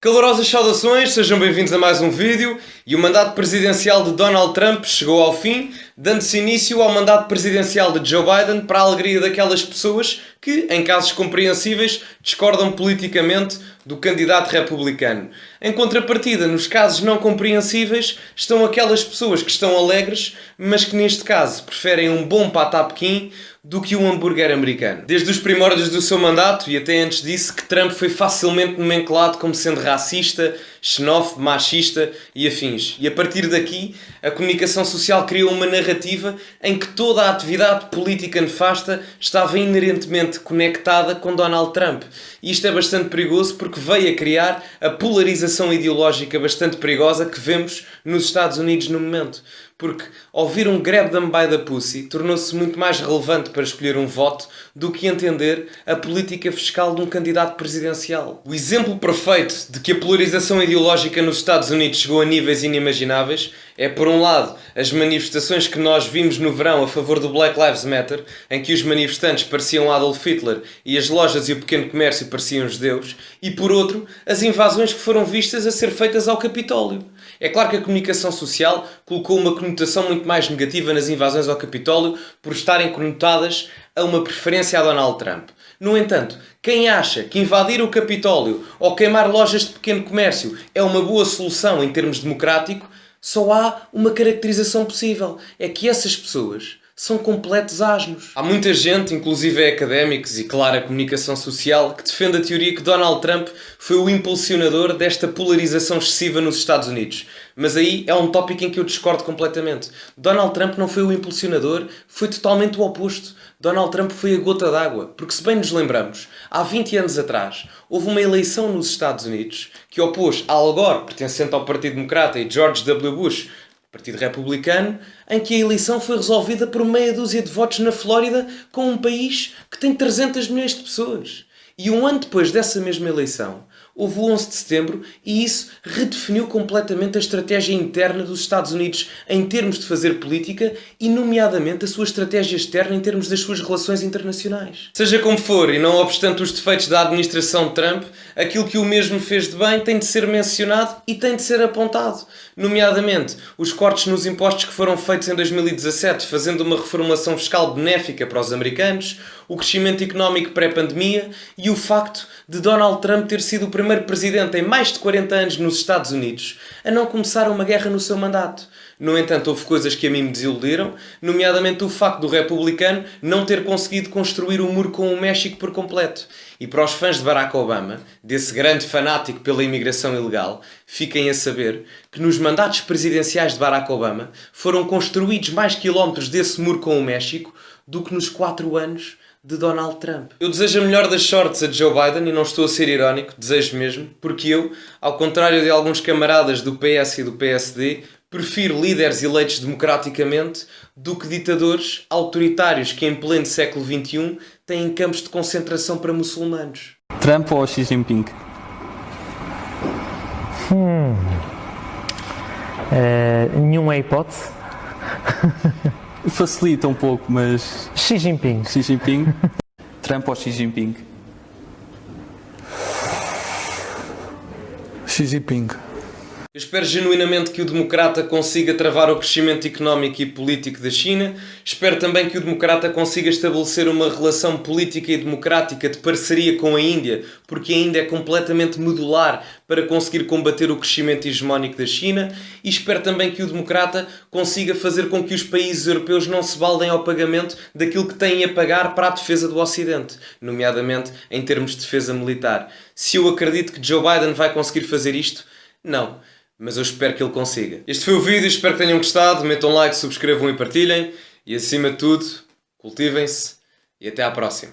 Calorosas saudações, sejam bem-vindos a mais um vídeo. E o mandato presidencial de Donald Trump chegou ao fim, dando-se início ao mandato presidencial de Joe Biden, para a alegria daquelas pessoas que, em casos compreensíveis, discordam politicamente do candidato republicano. Em contrapartida, nos casos não compreensíveis, estão aquelas pessoas que estão alegres, mas que neste caso preferem um bom patá Pequim do que um hambúrguer americano. Desde os primórdios do seu mandato, e até antes disso, que Trump foi facilmente nomenclado como sendo racista, xenófobo, machista e afins. E a partir daqui, a comunicação social criou uma narrativa em que toda a atividade política nefasta estava inerentemente conectada com Donald Trump. E isto é bastante perigoso porque veio a criar a polarização ideológica bastante perigosa que vemos nos Estados Unidos no momento. Porque ouvir um grab them by the pussy tornou-se muito mais relevante para escolher um voto do que entender a política fiscal de um candidato presidencial. O exemplo perfeito de que a polarização ideológica nos Estados Unidos chegou a níveis inimagináveis é, por um lado, as manifestações que nós vimos no verão a favor do Black Lives Matter, em que os manifestantes pareciam Adolf Hitler e as lojas e o pequeno comércio pareciam judeus, e, por outro, as invasões que foram vistas a ser feitas ao Capitólio. É claro que a comunicação social colocou uma conotação muito mais negativa nas invasões ao Capitólio por estarem conotadas a uma preferência a Donald Trump. No entanto, quem acha que invadir o Capitólio ou queimar lojas de pequeno comércio é uma boa solução em termos democráticos, só há uma caracterização possível. É que essas pessoas são completos asnos. Há muita gente, inclusive académicos e, claro, a comunicação social, que defende a teoria que Donald Trump foi o impulsionador desta polarização excessiva nos Estados Unidos. Mas aí é um tópico em que eu discordo completamente. Donald Trump não foi o impulsionador, foi totalmente o oposto. Donald Trump foi a gota d'água. Porque, se bem nos lembramos, há 20 anos atrás, houve uma eleição nos Estados Unidos que opôs Al Gore, pertencente ao Partido Democrata, e George W. Bush, Partido Republicano, em que a eleição foi resolvida por meia dúzia de votos na Flórida, com um país que tem 300 milhões de pessoas. E um ano depois dessa mesma eleição, houve o 11 de setembro e isso redefiniu completamente a estratégia interna dos Estados Unidos em termos de fazer política e, nomeadamente, a sua estratégia externa em termos das suas relações internacionais. Seja como for, e não obstante os defeitos da administração de Trump, aquilo que o mesmo fez de bem tem de ser mencionado e tem de ser apontado. Nomeadamente, os cortes nos impostos que foram feitos em 2017, fazendo uma reformulação fiscal benéfica para os americanos, o crescimento económico pré-pandemia e o facto de Donald Trump ter sido o primeiro presidente em mais de 40 anos nos Estados Unidos a não começar uma guerra no seu mandato. No entanto, houve coisas que a mim me desiludiram, nomeadamente o facto do republicano não ter conseguido construir o muro com o México por completo. E para os fãs de Barack Obama, desse grande fanático pela imigração ilegal, fiquem a saber que nos mandatos presidenciais de Barack Obama foram construídos mais quilómetros desse muro com o México do que nos 4 anos de Donald Trump. Eu desejo a melhor das sortes a Joe Biden e não estou a ser irónico, desejo mesmo, porque eu, ao contrário de alguns camaradas do PS e do PSD, prefiro líderes eleitos democraticamente do que ditadores autoritários que em pleno século XXI têm campos de concentração para muçulmanos. Trump ou Xi Jinping? Nenhuma hipótese. Facilita um pouco, mas... Xi Jinping. Xi Jinping? Trump ou Xi Jinping? Xi Jinping. Eu espero genuinamente que o democrata consiga travar o crescimento económico e político da China. Espero também que o democrata consiga estabelecer uma relação política e democrática de parceria com a Índia, porque a Índia é completamente modular para conseguir combater o crescimento hegemónico da China. E espero também que o democrata consiga fazer com que os países europeus não se baldem ao pagamento daquilo que têm a pagar para a defesa do Ocidente, nomeadamente em termos de defesa militar. Se eu acredito que Joe Biden vai conseguir fazer isto, não. Mas eu espero que ele consiga. Este foi o vídeo, espero que tenham gostado. Metam like, subscrevam e partilhem. E acima de tudo, cultivem-se e até à próxima.